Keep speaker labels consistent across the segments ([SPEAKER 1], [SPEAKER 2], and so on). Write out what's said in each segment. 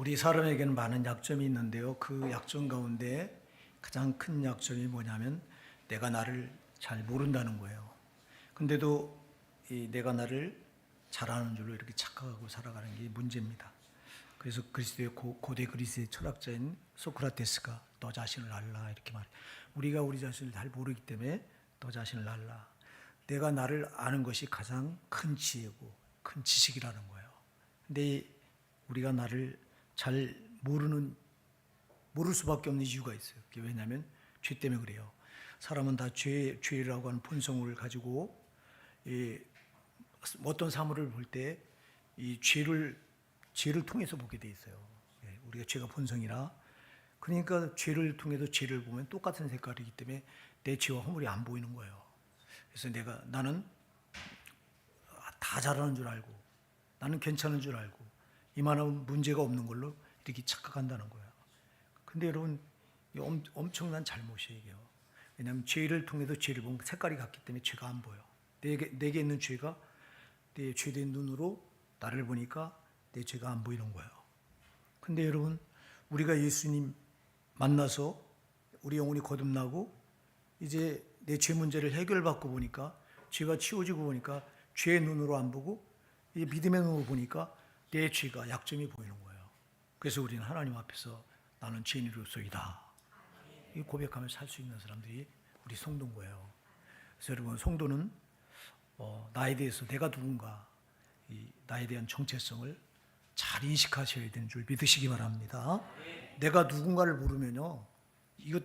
[SPEAKER 1] 우리 사람에게는 많은 약점이 있는데요. 그 약점 가운데 가장 큰 약점이 뭐냐면 내가 나를 잘 모른다는 거예요. 근데도 내가 나를 잘 아는 줄로 이렇게 착각하고 살아가는 게 문제입니다. 그래서 그리스도의 고대 그리스의 철학자인 소크라테스가 너 자신을 알라 이렇게 말해요. 우리가 우리 자신을 잘 모르기 때문에 너 자신을 알라. 내가 나를 아는 것이 가장 큰 지혜고 큰 지식이라는 거예요. 근데 우리가 나를 잘 모를 수밖에 없는 이유가 있어요. 그게 왜냐하면 죄 때문에 그래요. 사람은 다 죄라고 하는 본성을 가지고 어떤 사물을 볼 때 이 죄를 통해서 보게 돼 있어요. 우리가 죄가 본성이라. 그러니까 죄를 통해서 죄를 보면 똑같은 색깔이기 때문에 내 죄와 허물이 안 보이는 거예요. 그래서 나는 다 잘하는 줄 알고 나는 괜찮은 줄 알고 이만한 문제가 없는 걸로 이렇게 착각한다는 거예요. 근데 여러분 엄청난 잘못이에요. 이게요. 왜냐하면 죄를 통해서 죄를 보면 색깔이 같기 때문에 죄가 안 보여. 내게 있는 죄가 내 죄된 눈으로 나를 보니까 내 죄가 안 보이는 거예요. 근데 여러분 우리가 예수님 만나서 우리 영혼이 거듭나고 이제 내 죄 문제를 해결받고 보니까 죄가 치워지고 보니까 죄의 눈으로 안 보고 이 믿음의 눈으로 보니까 내 죄가 약점이 보이는 거예요. 그래서 우리는 하나님 앞에서 나는 죄인으로서이다 이 고백하며 살 수 있는 사람들이 우리 성도인 거예요. 그래서 여러분 성도는 나에 대해서 내가 누군가 나에 대한 정체성을 잘 인식하셔야 되는 줄 믿으시기 바랍니다. 내가 누군가를 모르면요,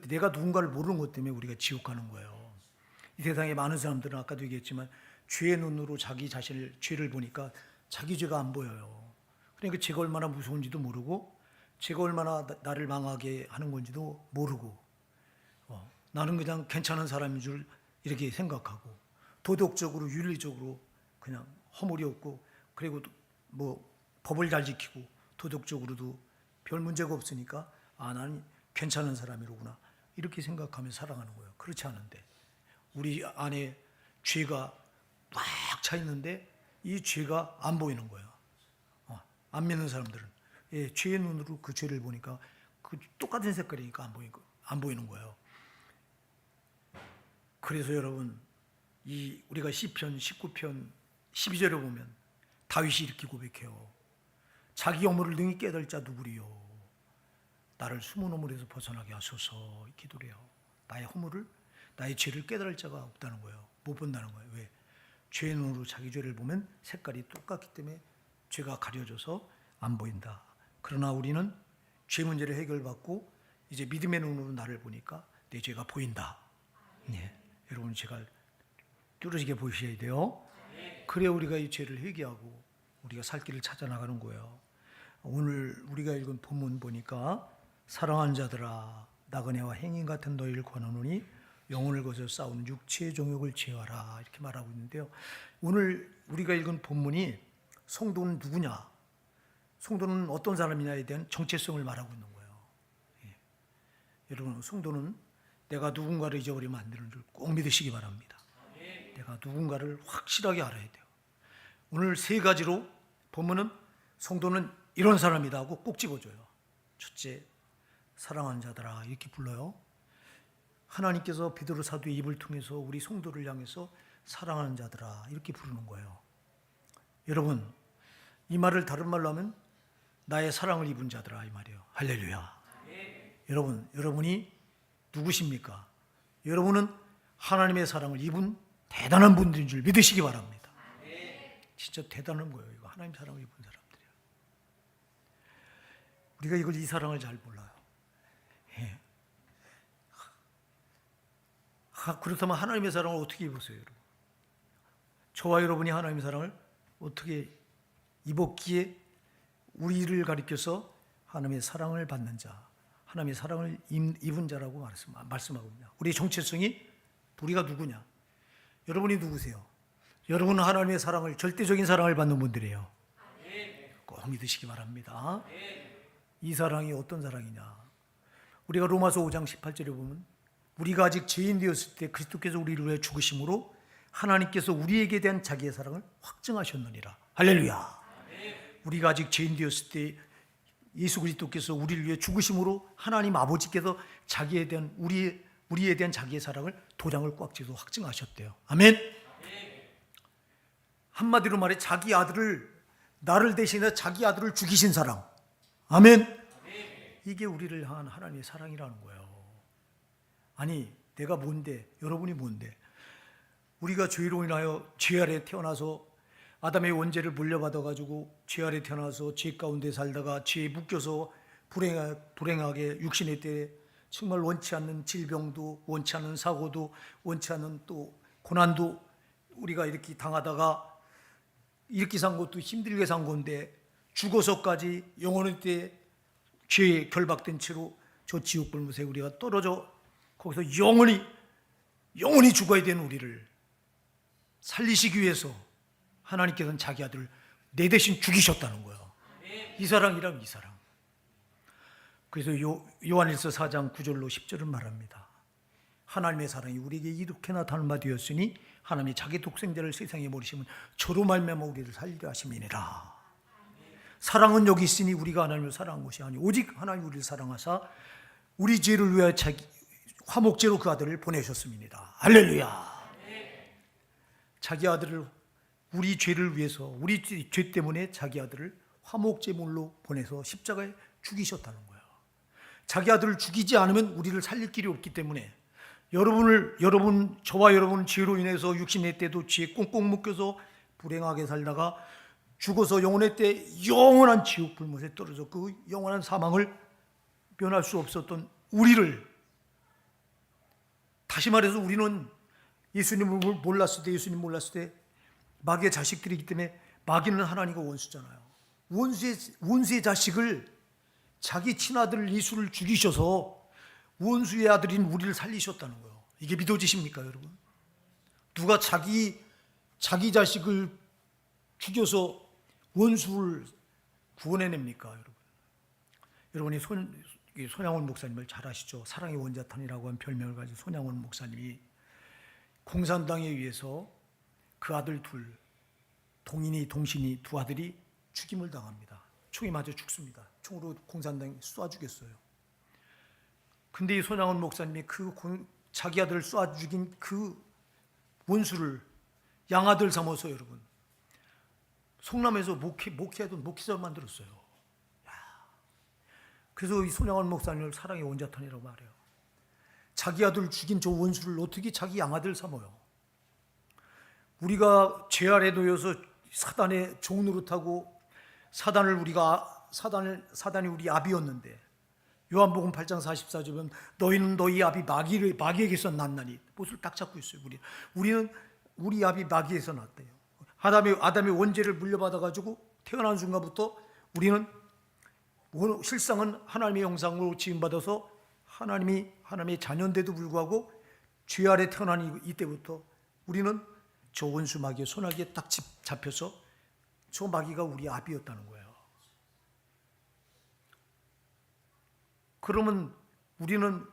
[SPEAKER 1] 내가 누군가를 모르는 것 때문에 우리가 지옥 가는 거예요. 이 세상에 많은 사람들은 아까도 얘기했지만 죄의 눈으로 자기 자신을 죄를 보니까 자기 죄가 안 보여요. 그러니까 죄가 얼마나 무서운지도 모르고 죄가 얼마나 나를 망하게 하는 건지도 모르고 나는 그냥 괜찮은 사람인 줄 이렇게 생각하고 도덕적으로 윤리적으로 그냥 허물이 없고 그리고 뭐 법을 잘 지키고 도덕적으로도 별 문제가 없으니까 나는 괜찮은 사람이로구나 이렇게 생각하며 살아가는 거예요. 그렇지 않은데 우리 안에 죄가 막 차 있는데 이 죄가 안 보이는 거예요. 안 믿는 사람들은 죄의 눈으로 그 죄를 보니까 그 똑같은 색깔이니까 안 보이는 거예요. 그래서 여러분 우리가 시편 19편 12절에 보면 다윗이 이렇게 고백해요. 자기 허물을 능히 깨달을 자 누구리요? 나를 숨은 허물에서 벗어나게 하소서 기도를 해요. 나의 허물을 나의 죄를 깨달을 자가 없다는 거예요. 못 본다는 거예요. 왜? 죄의 눈으로 자기 죄를 보면 색깔이 똑같기 때문에 죄가 가려져서 안 보인다. 그러나 우리는 죄 문제를 해결받고 이제 믿음의 눈으로 나를 보니까 내 죄가 보인다. 여러분 제가 뚜렷하게 보셔야 돼요. 그래야 우리가 이 죄를 회개하고 우리가 살 길을 찾아 나가는 거예요. 오늘 우리가 읽은 본문 보니까 사랑하는 자들아 나그네와 행인 같은 너희를 권하노니 영혼을 거저 싸우는 육체의 종욕을 제어하라 이렇게 말하고 있는데요. 오늘 우리가 읽은 본문이 성도는 누구냐, 성도는 어떤 사람이냐에 대한 정체성을 말하고 있는 거예요. 여러분 성도는 내가 누군가를 잊어버리면 안 되는 줄 꼭 믿으시기 바랍니다. 내가 누군가를 확실하게 알아야 돼요. 오늘 세 가지로 본문은 성도는 이런 사람이다 하고 꼭 집어줘요. 첫째, 사랑하는 자들아 이렇게 불러요. 하나님께서 베드로 사도의 입을 통해서 우리 성도를 향해서 사랑하는 자들아 이렇게 부르는 거예요. 여러분 이 말을 다른 말로 하면 나의 사랑을 입은 자들아 이 말이에요. 할렐루야. 여러분이 누구십니까? 여러분은 하나님의 사랑을 입은 대단한 분들인 줄 믿으시기 바랍니다. 진짜 대단한 거예요. 이거 하나님 사랑을 입은 사람들이에요. 우리가 이 사랑을 잘 몰라요. 그렇다면 하나님의 사랑을 어떻게 입으세요, 여러분? 저와 여러분이 하나님의 사랑을 어떻게 입었기에 우리를 가리켜서 하나님의 사랑을 받는 자, 하나님의 사랑을 입은 자라고 말씀하고 있냐. 우리의 정체성이 우리가 누구냐. 여러분이 누구세요? 여러분은 하나님의 사랑을 절대적인 사랑을 받는 분들이에요. 꼭 믿으시기 바랍니다. 이 사랑이 어떤 사랑이냐. 우리가 로마서 5장 18절에 보면 우리가 아직 죄인 되었을 때 그리스도께서 우리를 위해 죽으심으로 하나님께서 우리에게 대한 자기의 사랑을 확증하셨느니라. 할렐루야. 우리가 아직 죄인 되었을 때 예수 그리스도께서 우리를 위해 죽으심으로 하나님 아버지께서 자기에 대한 우리에 대한 자기의 사랑을 도장을 꽉 쥐어서 확증하셨대요. 아멘. 한마디로 말해 자기 아들을 나를 대신해 자기 아들을 죽이신 사랑. 아멘. 이게 우리를 향한 하나님의 사랑이라는 거예요. 아니 내가 뭔데 여러분이 뭔데 우리가 죄로 인하여 죄 아래 태어나서 아담의 원죄를 물려받아가지고 죄 아래 태어나서 죄 가운데 살다가 죄에 묶여서 불행하게 육신의 때에 정말 원치 않는 질병도 원치 않는 사고도 원치 않는 또 고난도 우리가 이렇게 당하다가 이렇게 산 것도 힘들게 산 건데 죽어서까지 영원의 때 죄에 결박된 채로 저 지옥불못에 우리가 떨어져 거기서 영원히 죽어야 되는 우리를 살리시기 위해서 하나님께서는 자기 아들을 내 대신 죽이셨다는 거예요. 이 사랑이란 이 사랑. 그래서 요한일서 4장 9절로 10절을 말합니다. 하나님의 사랑이 우리에게 이렇게나 닮아되었으니 하나님이 자기 독생자를 세상에 보내시면 저로 말미암아 우리를 살리려 하심이니라. 사랑은 여기 있으니 우리가 하나님을 사랑한 것이 아니 오직 하나님 우리를 사랑하사 우리 죄를 위하여 자기 화목제로 그 아들을 보내셨습니다. 할렐루야. 자기 아들을 우리 죄를 위해서 우리 죄 때문에 자기 아들을 화목제물로 보내서 십자가에 죽이셨다는 거예요. 자기 아들을 죽이지 않으면 우리를 살릴 길이 없기 때문에 저와 여러분 죄로 인해서 육신의 때도 죄에 꽁꽁 묶여서 불행하게 살다가 죽어서 영혼의 때 영원한 지옥 불못에 떨어져 그 영원한 사망을 면할 수 없었던 우리를 다시 말해서 우리는 예수님 몰랐을 때 마귀의 자식들이기 때문에 마귀는 하나님과 원수잖아요. 원수의 자식을 자기 친아들 예수를 죽이셔서 원수의 아들인 우리를 살리셨다는 거예요. 이게 믿어지십니까 여러분? 누가 자기 자식을 죽여서 원수를 구원해냅니까 여러분? 여러분이 손양원 목사님을 잘 아시죠? 사랑의 원자탄이라고 하는 별명을 가진 손양원 목사님이 공산당에 의해서 그 아들 둘, 동신이 두 아들이 죽임을 당합니다. 총에 맞아 죽습니다. 총으로 공산당이 쏴 죽였어요. 근데 이 손양원 목사님이 자기 아들을 쏴 죽인 그 원수를 양아들 삼아서 여러분 성남에서 목회자를 만들었어요. 그래서 이 손양원 목사님을 사랑의 원자탄이라고 말해요. 자기 아들 죽인 저 원수를 어떻게 자기 양아들 삼아요? 우리가 죄 아래 놓여서 사단의 종 노릇하고 사단이 우리 아비였는데 요한복음 8장 44절 보면 너희는 너희 아비 마귀에게서 났나니 못을 딱 잡고 있어요. 우리는 우리 아비 마귀에서 났대요. 아담의 원죄를 물려받아가지고 태어난 순간부터 우리는 실상은 하나님의 형상으로 지음받아서 하나님의 자녀인데도 불구하고 죄 아래 태어난 이때부터 우리는 저 원수 마귀의 손아귀에 딱 잡혀서 저 마귀가 우리 아비였다는 거예요. 그러면 우리는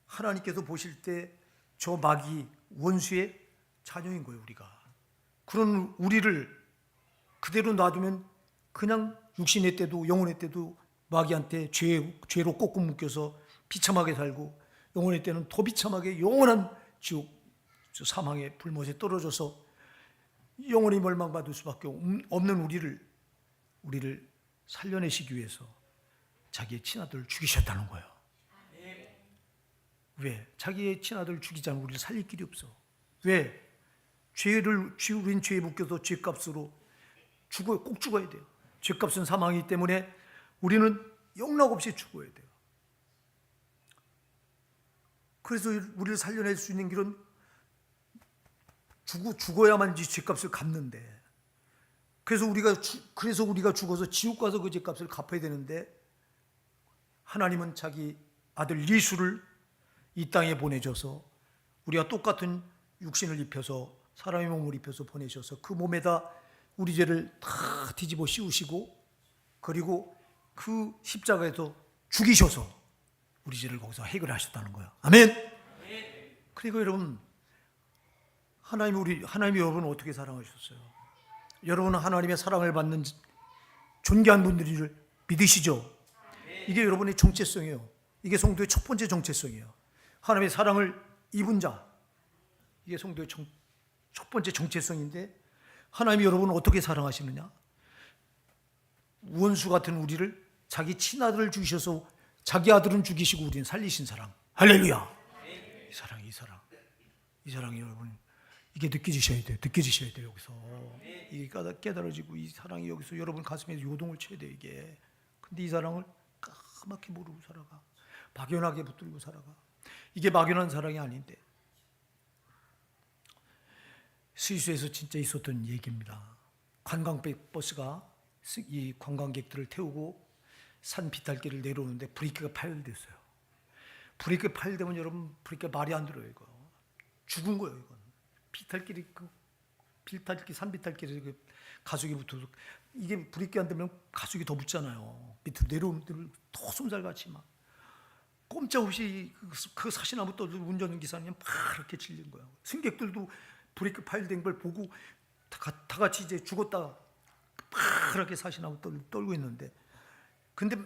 [SPEAKER 1] 하나님께서 보실 때 저 마귀 원수의 자녀인 거예요. 우리가 그런 우리를 그대로 놔두면 그냥 육신의 때도 영혼의 때도 마귀한테 죄로 꽁꽁 묶여서 비참하게 살고 영혼의 때는 더 비참하게 영원한 지옥 사망의 불못에 떨어져서 영원히 멸망받을 수밖에 없는 우리를 살려내시기 위해서 자기의 친아들을 죽이셨다는 거예요. 왜? 자기의 친아들을 죽이지 않으면 우리를 살릴 길이 없어. 왜? 우린 죄에 묶여서 죄값으로 꼭 죽어야 돼요. 죄값은 사망이기 때문에 우리는 영락없이 죽어야 돼요. 그래서 우리를 살려낼 수 있는 길은 죽어야만 죄값을 갚는데 그래서 우리가 죽어서 지옥 가서 그 죄값을 갚아야 되는데 하나님은 자기 아들 예수를 이 땅에 보내줘서 우리가 똑같은 육신을 입혀서 사람의 몸을 입혀서 보내셔서 그 몸에다 우리 죄를 다 뒤집어 씌우시고 그리고 그 십자가에서 죽이셔서 우리 죄를 거기서 해결하셨다는 거예요. 아멘. 그리고 여러분 하나님이 여러분을 어떻게 사랑하셨어요? 여러분은 하나님의 사랑을 받는 존귀한 분들을 믿으시죠? 이게 여러분의 정체성이에요. 이게 성도의 첫 번째 정체성이에요. 하나님의 사랑을 입은 자, 이게 성도의 첫 번째 정체성인데, 하나님이 여러분을 어떻게 사랑하시느냐? 원수 같은 우리를 자기 친아들을 주셔서 자기 아들은 죽이시고 우리는 살리신 사랑. 할렐루야. 이 사랑이 여러분, 이게 느껴지셔야 돼요. 여기서 이게 깨달아지고, 이 사랑이 여기서 여러분 가슴에 요동을 쳐야 돼요. 이게. 근데 이 사랑을 까맣게 모르고 살아가, 막연하게 붙들고 살아가. 이게 막연한 사랑이 아닌데, 스위스에서 진짜 있었던 얘기입니다. 관광버스가 이 관광객들을 태우고 산 비탈길을 내려오는데 브레이크가 파열됐어요. 브레이크 파열되면 여러분, 브레이크가 말이 안 들어요. 이거 죽은 거예요. 이건 비탈길이, 산 비탈길에 가속이 붙어서, 이게 브레이크 안 되면 가속이 더 붙잖아요. 밑으로 내려오면 더 솜살같이 막 꼼짝없이 그 사시나무 떠들 운전기사님 막 이렇게 질린 거예요. 승객들도 브레이크 파열된 걸 보고 다 같이 이제 죽었다 파랗게 사시나무 떨고 있는데, 근데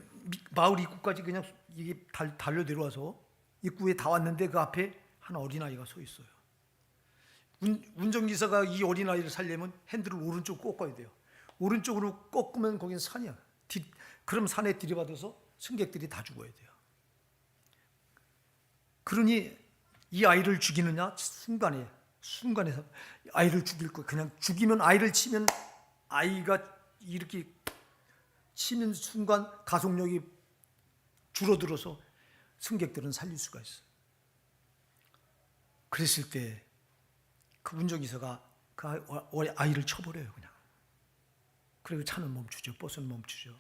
[SPEAKER 1] 마을 입구까지 그냥 이게 달려 내려와서 입구에 다 왔는데 그 앞에 한 어린아이가 서 있어요. 운전기사가 이 어린아이를 살려면 핸들을 오른쪽 꺾어야 돼요. 오른쪽으로 꺾으면 거기는 산이야. 그럼 산에 들이받아서 승객들이 다 죽어야 돼요. 그러니 이 아이를 죽이느냐, 순간에서 아이를 죽일 거. 그냥 죽이면, 아이를 치면, 아이가 이렇게 치는 순간 가속력이 줄어들어서 승객들은 살릴 수가 있어요. 그랬을 때 그 운전기사가 그 아이를 쳐버려요. 그냥. 그리고 차는 멈추죠. 버스는 멈추죠.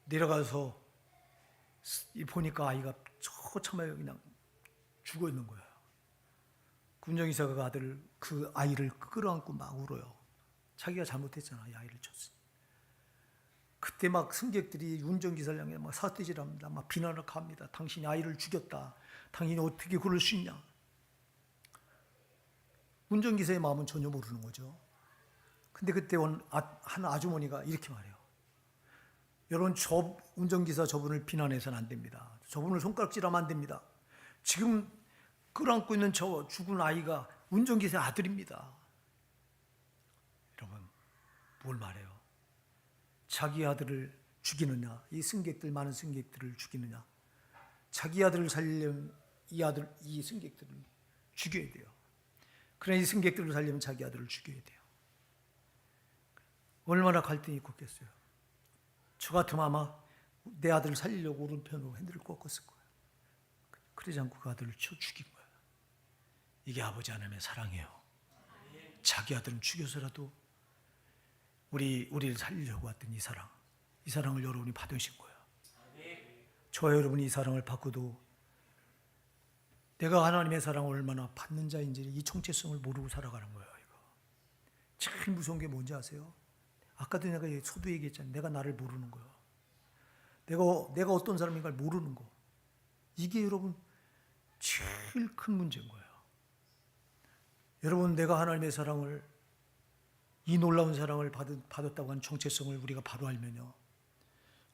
[SPEAKER 1] 내려가서 보니까 아이가 처참하게 그냥 죽어 있는 거예요. 그 운전기사가 그 아이를 끌어안고 막 울어요. 자기가 잘못했잖아. 이 아이를 쳤으니. 그때 막 승객들이 운전기사를 향해 막 사태질합니다. 막 비난을 합니다. 당신이 아이를 죽였다. 당신이 어떻게 그럴 수 있냐. 운전기사의 마음은 전혀 모르는 거죠. 근데 그때 한 아주머니가 이렇게 말해요. 여러분, 운전기사 저분을 비난해서는 안 됩니다. 저분을 손가락질하면 안 됩니다. 지금 끌어안고 있는 저 죽은 아이가 운전기사의 아들입니다. 여러분, 뭘 말해요? 자기 아들을 죽이느냐, 많은 승객들을 죽이느냐, 자기 아들을 살리려면 이 승객들을 죽여야 돼요. 그러나 이 승객들을 살리면 자기 아들을 죽여야 돼요. 얼마나 갈등이 컸겠어요. 저 같으면 아마 내 아들을 살리려고 오른편으로 핸들을 꺾었을 거예요. 그러지 않고 그 아들을 죽인 거예요. 이게 아버지 하나님의 사랑이에요. 자기 아들은 죽여서라도 우리를 살리려고 왔던 이 사랑을 여러분이 받으신 거예요. 저와 여러분이 이 사랑을 받고도 내가 하나님의 사랑을 얼마나 받는 자인지, 이 정체성을 모르고 살아가는 거예요. 이거 제일 무서운 게 뭔지 아세요? 아까도 내가 서두 얘기했잖아요. 내가 나를 모르는 거예요. 내가 어떤 사람인가를 모르는 거. 이게 여러분 제일 큰 문제인 거예요. 여러분, 내가 하나님의 사랑을, 이 놀라운 사랑을 받았다고 하는 정체성을 우리가 바로 알면요,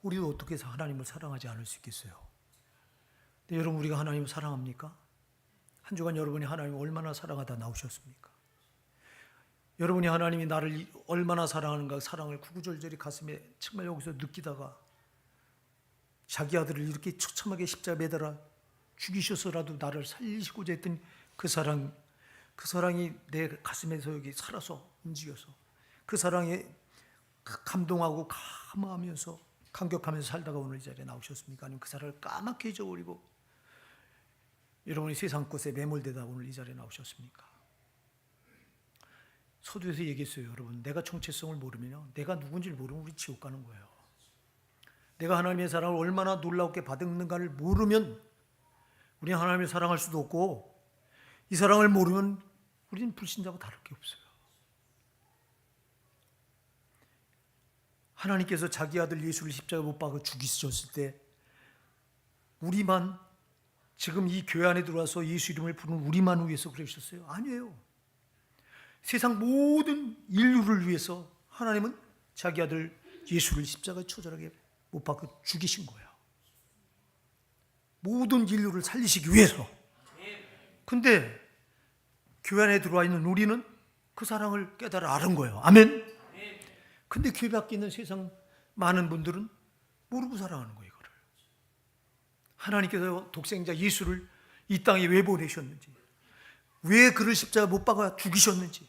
[SPEAKER 1] 우리도 어떻게 해서 하나님을 사랑하지 않을 수 있겠어요? 근데 여러분, 우리가 하나님을 사랑합니까? 한 주간 여러분이 하나님을 얼마나 사랑하다 나오셨습니까? 여러분이 하나님이 나를 얼마나 사랑하는가, 사랑을 구구절절히 가슴에 정말 여기서 느끼다가 자기 아들을 이렇게 처참하게 십자가에 매달아 죽이셔서라도 나를 살리시고자 했던 그 사랑이 내 가슴에서 여기 살아서 움직여서 그 사랑에 감동하고 감격하면서 살다가 오늘 이 자리에 나오셨습니까? 아니면 그 사랑을 까맣게 잊어버리고 여러분이 세상 것에 매몰되다 오늘 이 자리에 나오셨습니까? 서두에서 얘기했어요. 여러분, 내가 정체성을 모르면요, 내가 누군지를 모르면 우리 지옥 가는 거예요. 내가 하나님의 사랑을 얼마나 놀랍게 받았는가를 모르면 우리는 하나님의 사랑할 수도 없고, 이 사랑을 모르면 우리는 불신자와 다를 게 없어요. 하나님께서 자기 아들 예수를 십자가에 못 박아 죽이셨을 때 우리만, 지금 이 교회 안에 들어와서 예수 이름을 부르는 우리만 위해서 그러셨어요? 아니에요. 세상 모든 인류를 위해서 하나님은 자기 아들 예수를 십자가에 처절하게 못 박고 죽이신 거예요. 모든 인류를 살리시기 위해서. 근데 교회 안에 들어와 있는 우리는 그 사랑을 깨달아 아는 거예요. 아멘. 근데 교회 밖에 있는 세상 많은 분들은 모르고 살아가는 거예요. 이거를. 하나님께서 독생자 예수를 이 땅에 왜 보내셨는지, 왜 그를 십자가 못 박아 죽이셨는지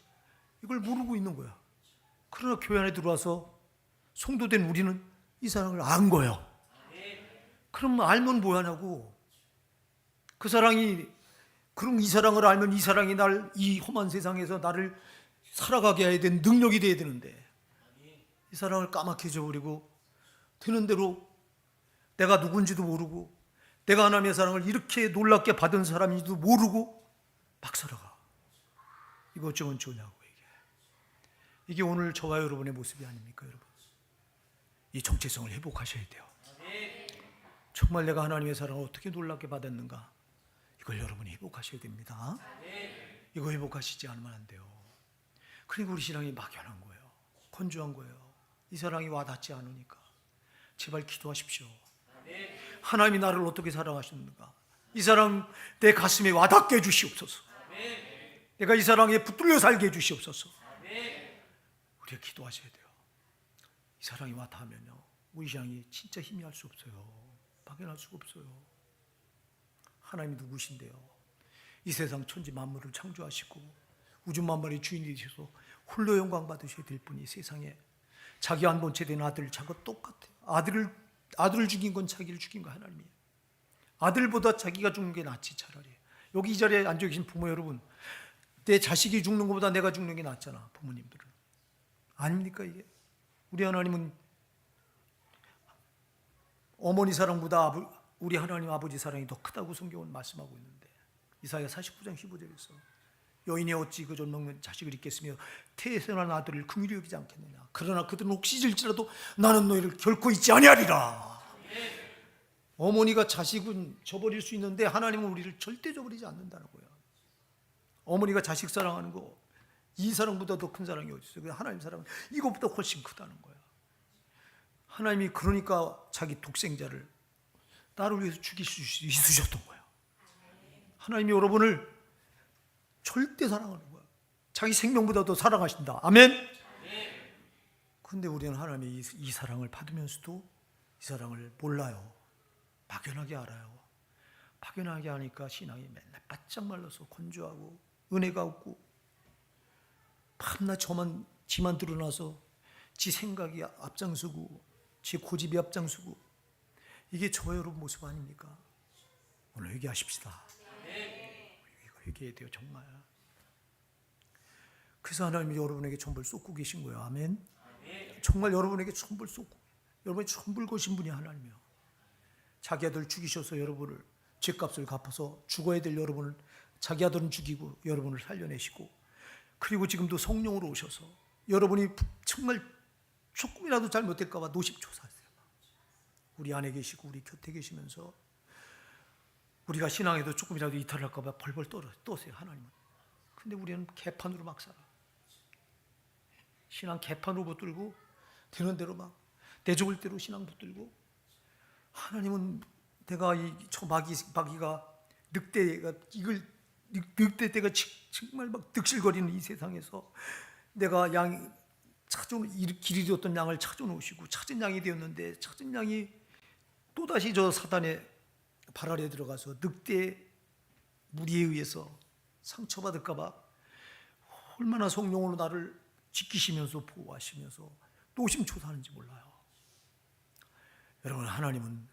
[SPEAKER 1] 이걸 모르고 있는 거야. 그러나 교회 안에 들어와서 성도된 우리는 이 사랑을 안 거예요. 그럼 알면 뭐하냐고. 그 사랑이, 그럼 이 사랑을 알면 이 사랑이 날 이 험한 세상에서 나를 살아가게 해야 되는 능력이 돼야 되는데, 이 사랑을 까맣게 잊어버리고 되는 대로 내가 누군지도 모르고 내가 하나님의 사랑을 이렇게 놀랍게 받은 사람인지도 모르고 막 살아가. 이거 어쩌면 좋냐고. 이게 오늘 저와 여러분의 모습이 아닙니까, 여러분? 이 정체성을 회복하셔야 돼요. 정말 내가 하나님의 사랑을 어떻게 놀랍게 받았는가, 이걸 여러분이 회복하셔야 됩니다. 이거 회복하시지 않으면 안 돼요. 그리고 우리 신앙이 막연한 거예요. 건조한 거예요. 이 사랑이 와닿지 않으니까 제발 기도하십시오. 하나님이 나를 어떻게 사랑하셨는가, 이 사랑 내 가슴에 와닿게 해주시옵소서. 내가 이 사랑에 붙들려 살게 해주시옵소서. 우리가 기도하셔야 돼요. 이 사랑이 와닿으면요, 우리 신앙이 진짜 희미할 수 없어요. 막연할 수가 없어요. 하나님이 누구신데요? 이 세상 천지 만물을 창조하시고 우주 만물의 주인이 되셔서 홀로 영광 받으셔야 될 분이 세상에 자기 한 번째 된 아들, 자기가 똑같아요. 아들을 죽인 건 자기를 죽인 거 하나님이에요. 아들보다 자기가 죽는 게 낫지 차라리. 여기 이 자리에 앉아 계신 부모 여러분, 내 자식이 죽는 것보다 내가 죽는 게 낫잖아. 부모님들은 아닙니까? 이게 우리 하나님은 어머니 사랑보다 우리 하나님 아버지 사랑이 더 크다고 성경은 말씀하고 있는데, 이사야 49장 15절에서 여인이 어찌 그 존먹는 자식을 잊겠으며 태생한 아들을 긍휼히 여기지 않겠느냐. 그러나 그들은 혹시 잊을지라도 나는 너희를 결코 잊지 아니하리라. 어머니가 자식은 저버릴 수 있는데 하나님은 우리를 절대 저버리지 않는다는 거예요. 어머니가 자식 사랑하는 거, 이 사랑보다 더 큰 사랑이 어디 있어요? 하나님 사랑은 이것보다 훨씬 크다는 거예요. 하나님이 그러니까 자기 독생자를 나를 위해서 죽일 수 있으셨던 거예요. 하나님이 여러분을 절대 사랑하는 거예요. 자기 생명보다 더 사랑하신다. 아멘. 그런데 우리는 하나님의 이 사랑을 받으면서도 이 사랑을 몰라요. 막연하게 알아요. 막연하게 하니까 신앙이 맨날 바짝 말라서 건조하고 은혜가 없고, 밤낮 지만 드러나서 지 생각이 앞장서고 지 고집이 앞장서고, 이게 저와 여러분 모습 아닙니까? 오늘 회개하십시다. 이거 회개해야 돼요, 정말. 그래서 하나님이 여러분에게 천벌 쏟고 계신 거예요. 아멘. 정말 여러분에게 천벌 쏟고, 여러분이 천벌 거신 분이 하나님이요. 자기 아들 죽이셔서 여러분을 죄값을 갚아서 죽어야 될 여러분을, 자기 아들은 죽이고 여러분을 살려내시고, 그리고 지금도 성령으로 오셔서 여러분이 정말 조금이라도 잘못될까 봐 노심초사하세요. 우리 안에 계시고 우리 곁에 계시면서 우리가 신앙에도 조금이라도 이탈할까 봐 벌벌 떠세요, 하나님은. 근데 우리는 개판으로 막 살아. 신앙 개판으로 붙들고 되는 대로 막 내죽을 대로 신앙 붙들고, 하나님은 내가 저 마귀가 늑대가 늑대가 정말 막 득실거리는 이 세상에서 내가 길이 되었던 양을 찾아놓으시고 찾은 양이 되었는데, 찾은 양이 또다시 저 사단의 발 아래 들어가서 늑대 무리에 의해서 상처받을까 봐 얼마나 성령으로 나를 지키시면서 보호하시면서 노심초사하는지 몰라요. 여러분, 하나님은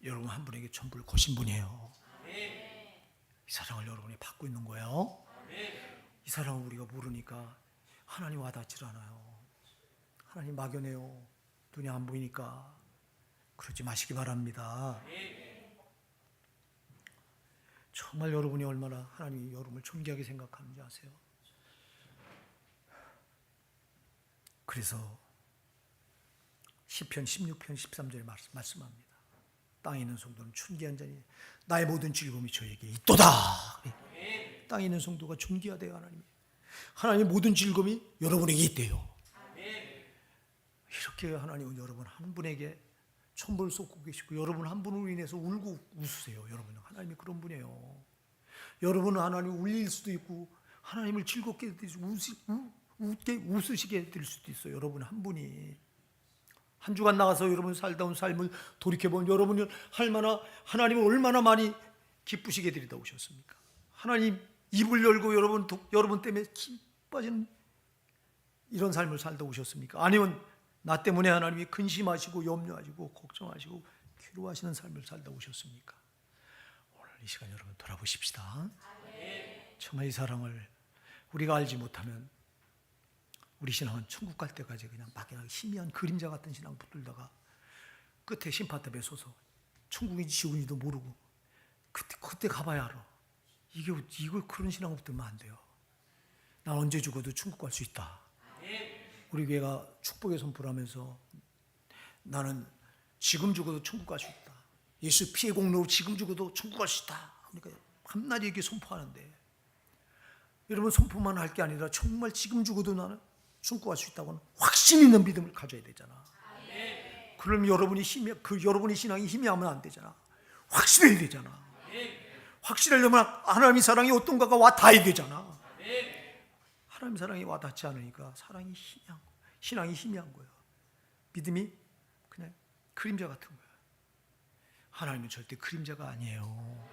[SPEAKER 1] 여러분 한 분에게 천부를 거신 분이에요. 이 사랑을 여러분이 받고 있는 거예요. 이 사랑을 우리가 모르니까 하나님 와닿질 않아요. 하나님 막연해요. 눈이 안 보이니까. 그러지 마시기 바랍니다. 정말 여러분이 얼마나 하나님이 여러분을 존귀하게 생각하는지 아세요? 그래서 시편 16편 13절에 말씀합니다. 땅에 있는 성도는 존귀한 자니 나의 모든 즐거움이 저에게 있도다. 땅에 있는 성도가 존귀하대요. 하나님의 모든 즐거움이 여러분에게 있대요. 이렇게 하나님은 여러분 한 분에게 천벌 쏟고 계시고 여러분 한 분으로 인해서 울고 웃으세요. 여러분은 하나님이 그런 분이에요. 여러분은 하나님 울릴 수도 있고 하나님을 즐겁게 웃으시게 해드릴 수도 있어요. 여러분 한 분이 한 주간 나가서 여러분 살다 온 삶을 돌이켜보면 여러분이 하나님을 얼마나 많이 기쁘시게 해드리다 오셨습니까? 하나님 입을 열고 여러분 때문에 기뻐지는 이런 삶을 살다 오셨습니까? 아니면 나 때문에 하나님이 근심하시고 염려하시고 걱정하시고 괴로워하시는 삶을 살다 오셨습니까? 오늘 이 시간 여러분 돌아보십시다. 정말 이 사랑을 우리가 알지 못하면 우리 신앙은 천국 갈 때까지 그냥 막연하게 희미한 그림자 같은 신앙 붙들다가 끝에 심판대에 서서 천국인지 지옥인지도 모르고 그때 가봐야 알아. 이거 그런 신앙 붙들면 안 돼요. 난 언제 죽어도 천국 갈 수 있다. 우리 교회가 축복의 선포를 하면서 나는 지금 죽어도 천국 갈 수 있다. 예수 피해 공로로 지금 죽어도 천국 갈 수 있다. 그러니까 한마디 이렇게 선포하는데 여러분 선포만 할 게 아니라 정말 지금 죽어도 나는 천국 갈 수 있다고는 확신 있는 믿음을 가져야 되잖아. 그럼 여러분이 신앙이 희미하면 안 되잖아. 확실해야 되잖아. 확실하려면 하나님의 사랑이 어떤가가 와 닿아야 되잖아. 하나님의 사랑이 와 닿지 않으니까 신앙이 희미한 거예요. 믿음이 그냥 그림자 같은 거예요. 하나님은 절대 그림자가 아니에요.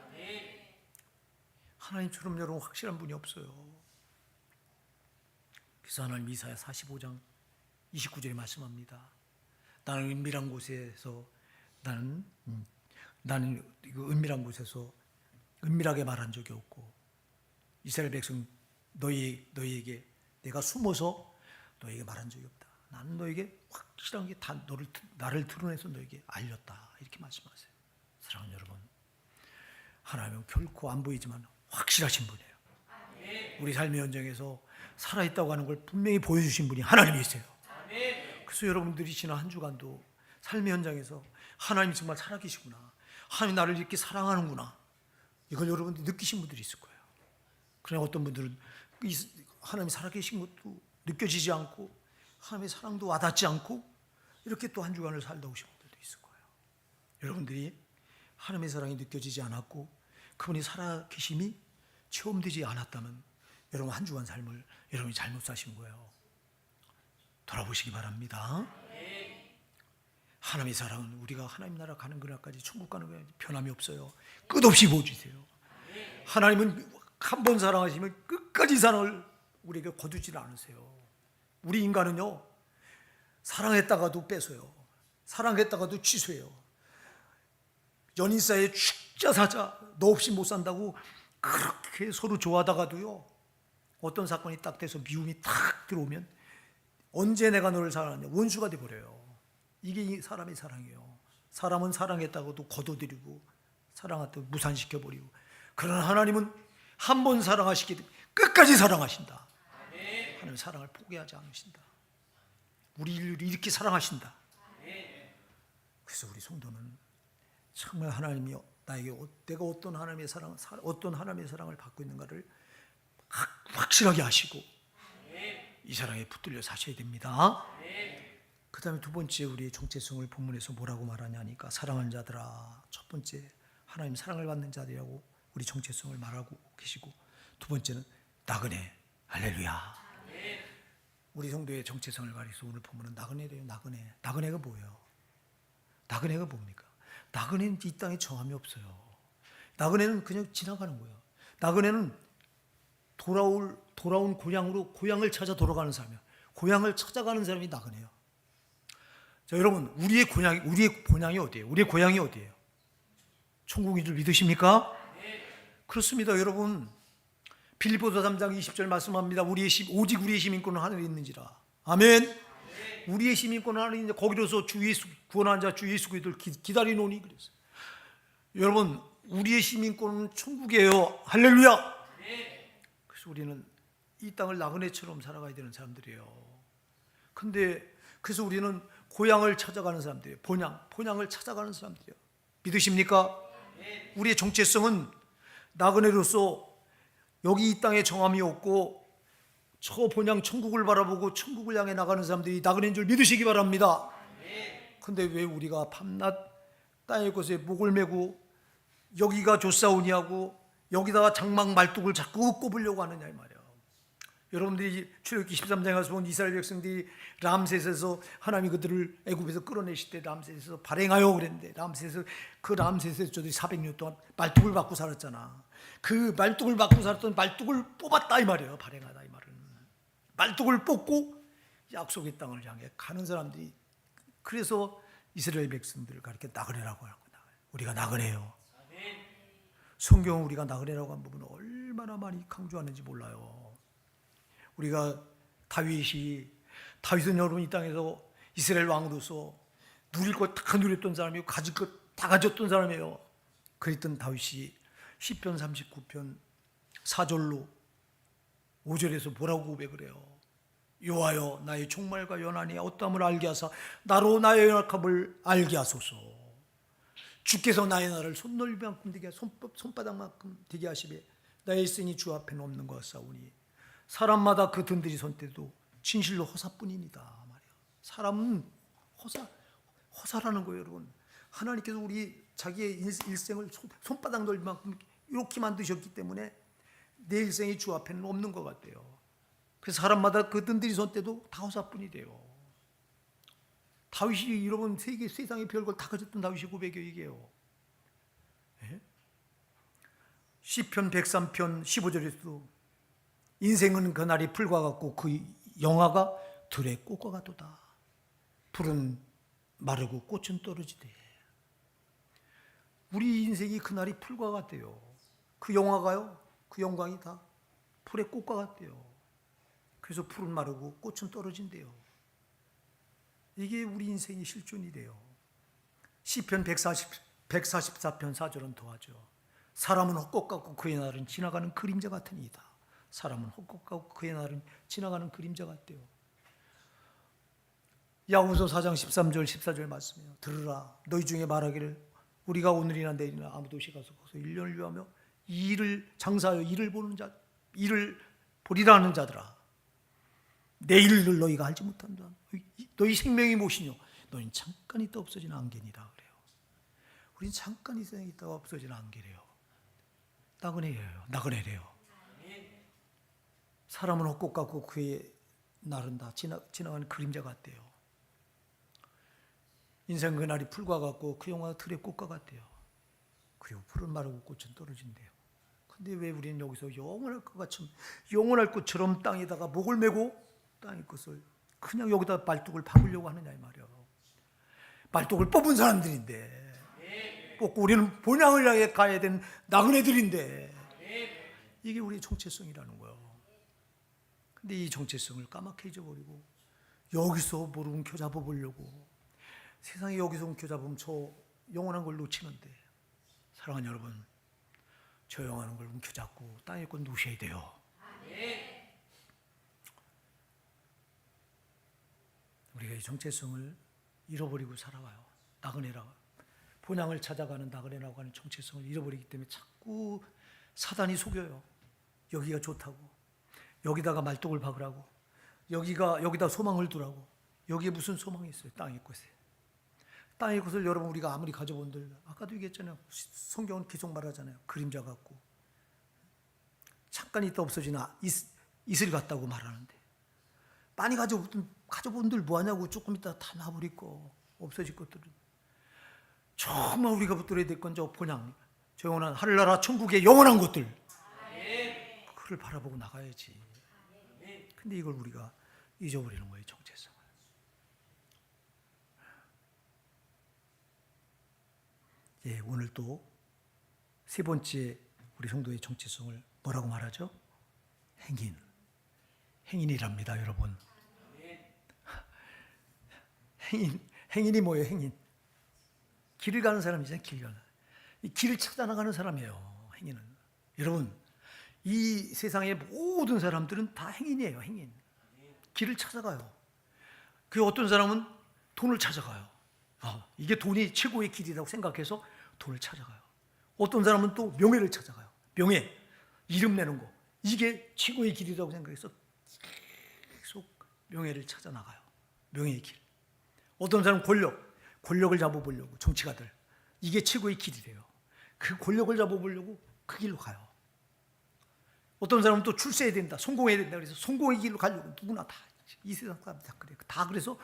[SPEAKER 1] 하나님처럼 여러분 확실한 분이 없어요. 그래서 하나님 이사야 45장 29절에 말씀합니다. 나는 은밀한 곳에서 은밀한 곳에서 은밀하게 말한 적이 없고 이스라엘 백성 너희에게 내가 숨어서 너희에게 말한 적이 없다. 나는 너희에게 확실한 게 다 나를 드러내서 너희에게 알렸다. 이렇게 말씀하세요. 사랑하는 여러분, 하나님은 결코 안 보이지만 확실하신 분이에요. 우리 삶의 현장에서 살아있다고 하는 걸 분명히 보여주신 분이 하나님이세요. 그래서 여러분들이 지난 한 주간도 삶의 현장에서 하나님이 정말 살아계시구나, 하나님이 나를 이렇게 사랑하는구나, 이걸 여러분들이 느끼신 분들이 있을 거예요. 그러나 어떤 분들은 하나님이 살아계신 것도 느껴지지 않고 하나님의 사랑도 와닿지 않고 이렇게 또 한 주간을 살다 오신 분들도 있을 거예요. 여러분들이 하나님의 사랑이 느껴지지 않았고 그분이 살아계심이 체험되지 않았다면 여러분 한 주간 삶을 여러분이 잘못 사신 거예요. 돌아보시기 바랍니다. 하나님의 사랑은 우리가 하나님 나라 가는 그날까지 천국 가는 그날까지 변함이 없어요. 끝없이 보여주세요. 하나님은 한 번 사랑하시면 끝까지 사랑을 우리에게 거두지 않으세요. 우리 인간은요, 사랑했다가도 뺏어요. 사랑했다가도 취소해요. 연인 사이에 죽자 사자 너 없이 못 산다고 그렇게 서로 좋아하다가도요, 어떤 사건이 딱 돼서 미움이 탁 들어오면 언제 내가 너를 사랑하냐, 원수가 돼버려요. 이게 사람의 사랑이에요. 사람은 사랑했다고도 거둬들이고 사랑했다고 무산시켜버리고, 그러나 하나님은 한 번 사랑하시기 때문에 끝까지 사랑하신다. 하나님 사랑을 포기하지 않으신다. 우리를 이렇게 사랑하신다. 그래서 우리 성도는 정말 하나님이 나에게 내가 어떤 하나님의 사랑을 받고 있는가를 확실하게 아시고 이 사랑에 붙들려 사셔야 됩니다. 그 다음에 두 번째 우리의 정체성을 본문에서 뭐라고 말하냐니까, 사랑하는 자들아, 첫 번째 하나님 사랑을 받는 자들이라고 우리 정체성을 말하고 계시고, 두 번째는 나그네. 할렐루야. 우리 성도의 정체성을 가리켜서 오늘 본문은 나그네래요. 나그네가 뭐예요? 나그네가 뭡니까? 나그네는 이 땅에 정함이 없어요. 나그네는 그냥 지나가는 거예요. 나그네는 돌아온 고향을 찾아 돌아가는 사람이에요. 고향을 찾아가는 사람이 나그네예요. 자, 여러분, 우리의 본향이 어디예요? 우리의 고향이 어디예요? 천국인 줄 믿으십니까? 그렇습니다, 여러분. 빌립보서 3장 20절 말씀합니다. 오직 우리의 시민권은 하늘에 있는지라. 아멘. 우리의 시민권은 하늘에 있는지, 거기로서 주 예수 구원한 자 주 예수 그리스도를 기다리노니 그랬어요. 여러분, 우리의 시민권은 천국이에요. 할렐루야. 그래서 우리는 이 땅을 나그네처럼 살아가야 되는 사람들이에요. 그래서 우리는 고향을 찾아가는 사람들이에요. 본향을 찾아가는 사람들이에요. 믿으십니까? 우리의 정체성은 나그네로서 여기 이 땅에 정함이 없고 저 본향 천국을 바라보고 천국을 향해 나가는 사람들이 나그네인 줄 믿으시기 바랍니다. 근데 왜 우리가 밤낮 땅의 곳에 목을 메고 여기가 조사오니하고 여기다가 장막 말뚝을 자꾸 꼽으려고 하느냐 이 말이야. 여러분들이 출애굽기 13장에 가서 본 이스라엘 백성들이 람셋에서 하나님이 그들을 애굽에서 끌어내실 때 람셋에서 발행하여 그랬는데 람셋에서 저들이 400년 동안 말뚝을 받고 살았잖아. 그 말뚝을 받고 살았던 말뚝을 뽑았다 이 말이에요. 발행하다 이 말은 말뚝을 뽑고 약속의 땅을 향해 가는 사람들이, 그래서 이스라엘 백성들을 가르쳐 나그네라고 하고, 우리가 나그네요. 성경은 우리가 나그네라고 한 부분을 얼마나 많이 강조하는지 몰라요. 우리가 다윗은 여러분 이 땅에서 이스라엘 왕으로서 누릴 것 다 누렸던 사람이고 가질 것 다 가졌던 사람이에요. 그랬던 다윗이 시편 39편 4절로 5절에서 뭐라고 고백을 해요? 여호와여 나의 종말과 연한이 어떠함을 알게 하사 나로 나의 연약함을 알게 하소서. 주께서 나의 날을 손놀림만큼 되게 손바닥만큼 되게 하시되 나의 일생이 주 앞에는 없는 것 같사오니 사람마다 그 든들이 손때도 진실로 허사뿐이니다 말이야. 사람은 허사라는 거예요, 여러분. 하나님께서 우리 자기의 일생을 손바닥 넓이만큼 이렇게 만드셨기 때문에 내 일생이 주 앞에는 없는 것 같아요. 그래서 사람마다 그 든들이 손때도 다 허사뿐이래요. 다윗이 여러분 세상의 별걸 다 가졌던 다윗이 고백이에요, 이게요. 예? 시편 103편 15절에서도 인생은 그날이 풀과 같고 그 영화가 들의 꽃과 같도다. 풀은 마르고 꽃은 떨어지되. 우리 인생이 그날이 풀과 같대요. 그 영화가요, 그 영광이 다 풀의 꽃과 같대요. 그래서 풀은 마르고 꽃은 떨어진대요. 이게 우리 인생의 실존이래요. 시편 144편 4절은 더하죠. 사람은 헛것 같고 그의 날은 지나가는 그림자 같으니이다. 사람은 헛것 같고 그의 날은 지나가는 그림자 같대요. 야고보서 4장 13절 14절 말씀이에요. 들으라 너희 중에 말하기를 우리가 오늘이나 내일이나 아무 도시 가서 거기서 1년을 위하며 일을 장사하여 일을 보리라 하는 자들아, 내일을 너희가 알지 못한다. 너희 생명이 무엇이뇨? 너희는 잠깐 있다 없어지는 안개니라 그래요. 우린 잠깐 있다가 없어지는 안개래요. 나그네래요. 사람은 헛것 같고 그의 날은 다 지나가는 그림자 같대요. 인생 그날이 풀과 같고 그 영화가 들의 꽃과 같대요. 그리고 풀은 마르고 꽃은 떨어진대요. 근데 왜 우리는 여기서 영원할 것처럼 땅에다가 목을 메고 땅의 것을 그냥 여기다 말뚝을 박으려고 하느냐 이 말이에요. 말뚝을 뽑은 사람들인데, 뽑고 우리는 본향을 향해 가야 되는 나그네들인데, 이게 우리의 정체성이라는 거예요. 근데 이 정체성을 까맣게 잊어버리고 여기서 뭘 움켜잡아 보려고, 세상에 여기서 움켜잡으면 저 영원한 걸 놓치는데, 사랑하는 여러분, 저 영원한 걸 움켜잡고 땅의 것 놓으셔야 돼요. 우리가 이 정체성을 잃어버리고 살아가요. 나그네라고, 본향을 찾아가는 나그네라고 하는 정체성을 잃어버리기 때문에 자꾸 사단이 속여요. 여기가 좋다고, 여기다가 말뚝을 박으라고, 여기다 소망을 두라고. 여기에 무슨 소망이 있어요? 땅의 것에. 땅의 것을 여러분 우리가 아무리 가져본들, 아까도 얘기했잖아요. 성경은 계속 말하잖아요. 그림자 같고 잠깐 있다 없어지는 이슬 같다고 말하는데, 많이 가져본들 뭐하냐고. 조금 있다 다 놔버릴 거, 없어질 것들은. 정말 우리가 붙들어야 될 건 저 본향, 저 영원한 하늘나라 천국의 영원한 것들, 그를 바라보고 나가야지. 근데 이걸 우리가 잊어버리는 거예요, 정체성을. 예, 오늘 또 세 번째 우리 성도의 정체성을 뭐라고 말하죠? 행인이랍니다, 여러분. 행인이 뭐예요? 행인. 길을 가는 사람이잖아요. 이 길을 찾아 나가는 사람이에요, 행인은. 여러분, 이 세상의 모든 사람들은 다 행인이에요, 행인. 길을 찾아가요. 그 어떤 사람은 돈을 찾아가요. 이게 돈이 최고의 길이라고 생각해서 돈을 찾아가요. 어떤 사람은 또 명예를 찾아가요. 명예, 이름 내는 거, 이게 최고의 길이라고 생각해서 계속 명예를 찾아 나가요. 명예의 길. 어떤 사람은 권력, 권력을 잡아보려고, 정치가들 이게 최고의 길이래요. 그 권력을 잡아보려고 그 길로 가요. 어떤 사람은 또 출세해야 된다, 성공해야 된다, 그래서 성공의 길로 가려고 누구나 다, 이 세상 사람 다 그래요. 다 그래서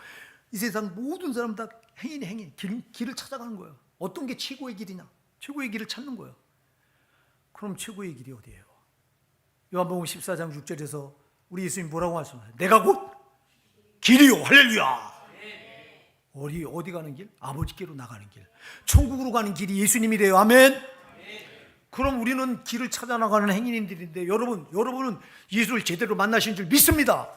[SPEAKER 1] 이 세상 모든 사람 다 행인 길을 찾아가는 거예요. 어떤 게 최고의 길이냐? 최고의 길을 찾는 거예요. 그럼 최고의 길이 어디예요? 요한복음 14장 6절에서 우리 예수님 뭐라고 말씀하세요? 내가 곧 길이요, 할렐루야. 어디 가는 길? 아버지께로 나가는 길, 천국으로 가는 길이 예수님이래요. 아멘. 그럼 우리는 길을 찾아 나가는 행인들인데, 여러분은 예수를 제대로 만나신 줄 믿습니다.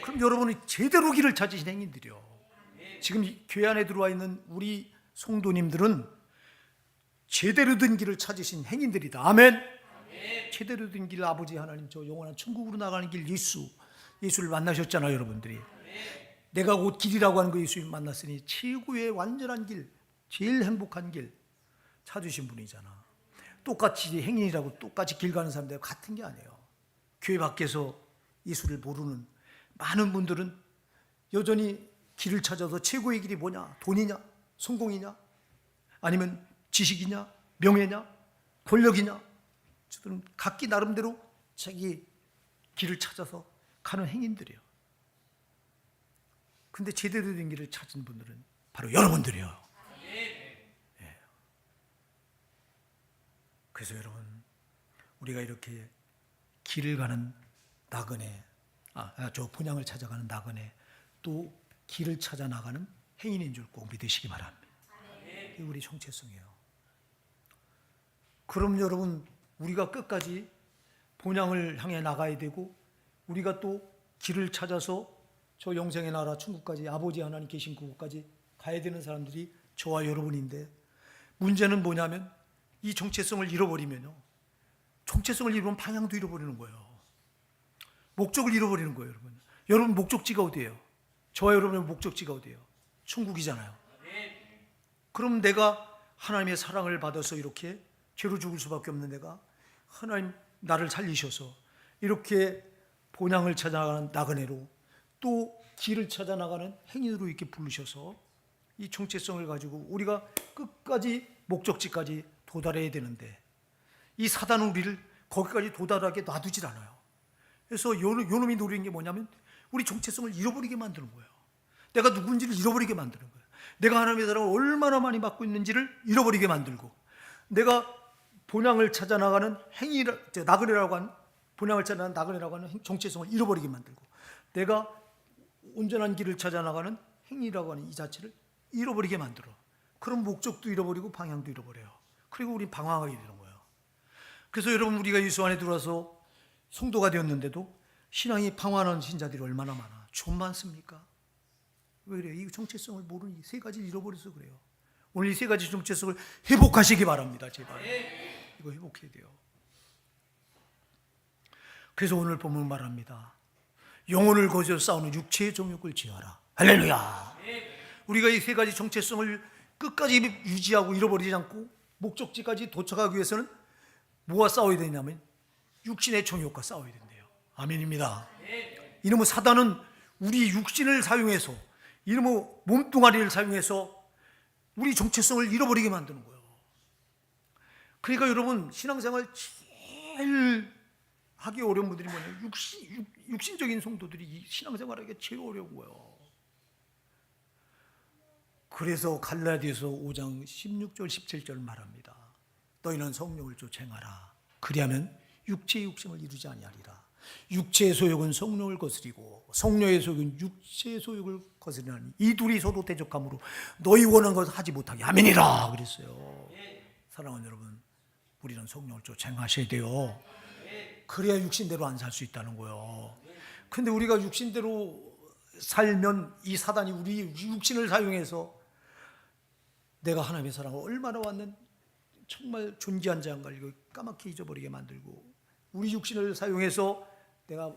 [SPEAKER 1] 그럼 여러분은 제대로 길을 찾으신 행인들이요. 지금 교회 안에 들어와 있는 우리 성도님들은 제대로 된 길을 찾으신 행인들이다. 아멘. 제대로 된 길, 아버지 하나님, 저 영원한 천국으로 나가는 길, 예수를 만나셨잖아요. 여러분들이 내가 곧 길이라고 하는 그 예수님 만났으니 최고의 완전한 길, 제일 행복한 길 찾으신 분이잖아. 똑같이 행인이라고 똑같이 길 가는 사람들 같은 게 아니에요. 교회 밖에서 예수를 모르는 많은 분들은 여전히 길을 찾아서 최고의 길이 뭐냐? 돈이냐? 성공이냐? 아니면 지식이냐? 명예냐? 권력이냐? 저들은 각기 나름대로 자기 길을 찾아서 가는 행인들이에요. 근데 제대로 된 길을 찾은 분들은 바로 여러분들이에요. 예. 그래서 여러분, 우리가 이렇게 길을 가는 나그네, 저 본향을 찾아가는 나그네, 또 길을 찾아 나가는 행인인 줄 꼭 믿으시기 바랍니다. 이게 우리 정체성이에요. 그럼 여러분, 우리가 끝까지 본향을 향해 나가야 되고, 우리가 또 길을 찾아서 저 영생의 나라 천국까지, 아버지 하나님 계신 그곳까지 가야 되는 사람들이 저와 여러분인데, 문제는 뭐냐면 이 정체성을 잃어버리면요, 정체성을 잃으면 방향도 잃어버리는 거예요. 목적을 잃어버리는 거예요. 여러분 목적지가 어디예요? 저와 여러분의 목적지가 어디예요? 천국이잖아요. 그럼 내가 하나님의 사랑을 받아서 이렇게 죄로 죽을 수밖에 없는 내가, 하나님 나를 살리셔서 이렇게 본향을 찾아가는 나그네로, 또 길을 찾아 나가는 행인으로 이렇게 부르셔서 이 정체성을 가지고 우리가 끝까지 목적지까지 도달해야 되는데, 이 사단은 우리를 거기까지 도달하게 놔두질 않아요. 그래서 요놈이 노리는 게 뭐냐면 우리 정체성을 잃어버리게 만드는 거예요. 내가 누군지를 잃어버리게 만드는 거예요. 내가 하나님의 사랑을 얼마나 많이 받고 있는지를 잃어버리게 만들고, 내가 본향을 찾아 나가는 나그네라고 하는, 본향을 찾아 나가는 나그네라고 하는 정체성을 잃어버리게 만들고, 내가 온전한 길을 찾아 나가는 행위라고 하는 이 자체를 잃어버리게 만들어. 그럼 목적도 잃어버리고 방향도 잃어버려요. 그리고 우리 방황하게 되는 거예요. 그래서 여러분, 우리가 예수 안에 들어와서 성도가 되었는데도 신앙이 방황하는 신자들이 얼마나 많아. 좀 많습니까? 왜 그래요? 이 정체성을 모르는 이 세 가지를 잃어버려서 그래요. 오늘 이 세 가지 정체성을 회복하시기 바랍니다. 제발. 이거 회복해야 돼요. 그래서 오늘 본문 말합니다. 영혼을 거저 싸우는 육체의 정욕을 제하라. 할렐루야. 우리가 이 세 가지 정체성을 끝까지 유지하고 잃어버리지 않고 목적지까지 도착하기 위해서는 뭐와 싸워야 되냐면 육신의 정욕과 싸워야 된대요. 아멘입니다. 이놈의 사단은 우리 육신을 사용해서, 이놈의 몸뚱아리를 사용해서 우리 정체성을 잃어버리게 만드는 거예요. 그러니까 여러분, 신앙생활 제일 하기 어려운 분들이 뭐냐면 육신적인 성도들이 이 신앙생활하기가 제일 어려운 거예요. 그래서 갈라디아서 5장 16절 17절 말합니다. 너희는 성령을 쫓아 행하라. 그리하면 육체의 욕심을 이루지 아니하리라. 육체의 소욕은 성령을 거스리고 성령의 소욕은 육체의 소욕을 거스리나니 이 둘이 서로 대적함으로 너희 원하는 것을 하지 못하게 아멘이라 그랬어요. 사랑하는 여러분, 우리는 성령을 쫓아 행하셔야 돼요. 그래야 육신대로 안 살 수 있다는 거예요. 근데 우리가 육신대로 살면 이 사단이 우리 육신을 사용해서 내가 하나님의 사랑을 얼마나 왔는 정말 존귀한 자인가 이거 까맣게 잊어버리게 만들고, 우리 육신을 사용해서 내가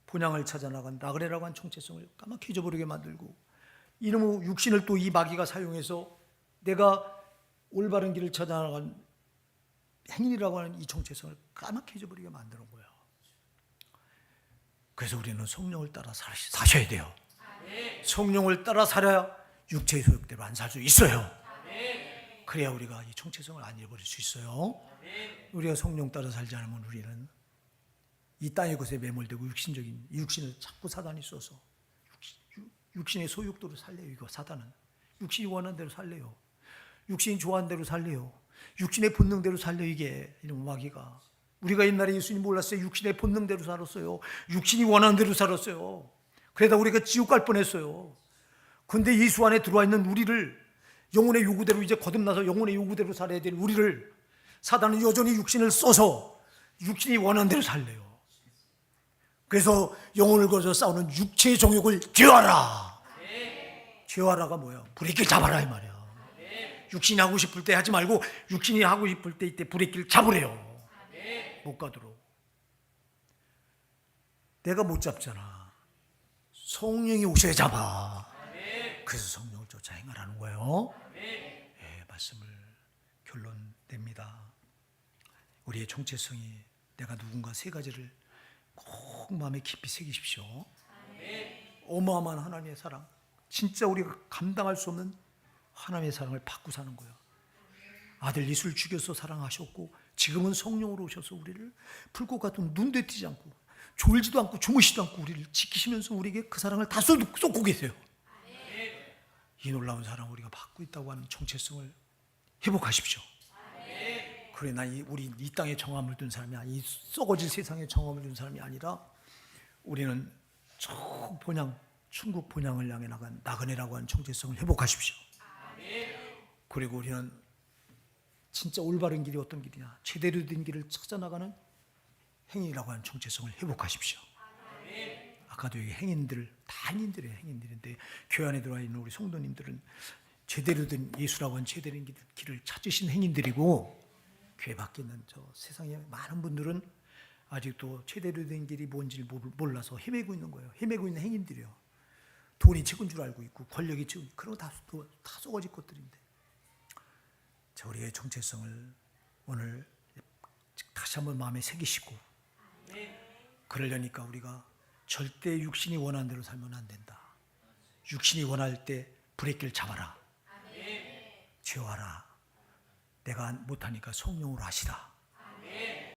[SPEAKER 1] 본향을 찾아 나간 나그네라고 한 정체성을 까맣게 잊어버리게 만들고, 이놈의 육신을 또 이 마귀가 사용해서 내가 올바른 길을 찾아 나간 행인이라고 하는 이 정체성을 까맣게 잊어버리게 만드는 거예요. 그래서 우리는 성령을 따라 사셔야 돼요. 성령을 따라 살아야 육체의 소욕대로 안 살 수 있어요. 그래야 우리가 이 정체성을 안 잃어버릴 수 있어요. 우리가 성령 따라 살지 않으면 우리는 이 땅의 것에 매몰되고 육신적인 육신을 자꾸 사단이 써서 육신의 소욕대로 살래요. 이거 사단은 육신이 원하는 대로 살래요. 육신이 좋아하는 대로 살래요. 육신의 본능대로 살려. 이게 이런 마귀가. 우리가 옛날에 예수님 몰랐어요. 육신의 본능대로 살았어요. 육신이 원하는 대로 살았어요. 그러다 우리가 지옥 갈 뻔했어요. 근데 예수 안에 들어와 있는 우리를 영혼의 요구대로 이제 거듭나서 영혼의 요구대로 살아야 될 우리를 사단은 여전히 육신을 써서 육신이 원하는 대로 살래요. 그래서 영혼을 걸어서 싸우는 육체의 정욕을 제어하라. 제어하라가 뭐야? 브레이크를 잡아라 이 말이야. 육신이 하고 싶을 때 하지 말고 육신이 하고 싶을 때 이때 브레이크를 잡으래요. 못 가도록. 내가 못 잡잖아. 성령이 오셔야 잡아. 그래서 성령을 쫓아 행하라는 거예요. 예, 말씀을 결론 냅니다. 우리의 정체성이 내가 누군가 세 가지를 꼭 마음에 깊이 새기십시오. 어마어마한 하나님의 사랑, 진짜 우리가 감당할 수 없는 하나님의 사랑을 받고 사는 거예요. 아들 예수를 죽여서 사랑하셨고 지금은 성령으로 오셔서 우리를 불꽃 같은 눈도 띄지 않고 졸지도 않고 주무시지도 않고 우리를 지키시면서 우리에게 그 사랑을 다 쏟고 계세요. 이 놀라운 사랑을 우리가 받고 있다고 하는 정체성을 회복하십시오. 그래, 우리 이 땅에 정함을 둔 사람이 이 썩어질 세상에 정함을 둔 사람이 아니라 우리는 저 본향, 천국 본향을 향해 나간 나그네라고 하는 정체성을 회복하십시오. 그리고 우리는 진짜 올바른 길이 어떤 길이냐, 제대로 된 길을 찾아나가는 행인이라고 하는 정체성을 회복하십시오. 아까도 여기 행인들, 다 행인들이에요. 행인들인데 교회 안에 들어와 있는 우리 성도님들은 제대로 된 예수라고 하는 제대로 된 길을 찾으신 행인들이고, 교회 밖에 있는 저 세상에 많은 분들은 아직도 제대로 된 길이 뭔지를 몰라서 헤매고 있는 거예요. 헤매고 있는 행인들이요. 돈이 최고인 줄 알고 있고 권력이 최고, 그런 거 다 썩어질 것들인데, 자, 우리의 정체성을 오늘 다시 한번 마음에 새기시고, 그러려니까 우리가 절대 육신이 원하는 대로 살면 안 된다. 육신이 원할 때 브레이크를 잡아라. 제어하라. 내가 못하니까 성령으로 하시라.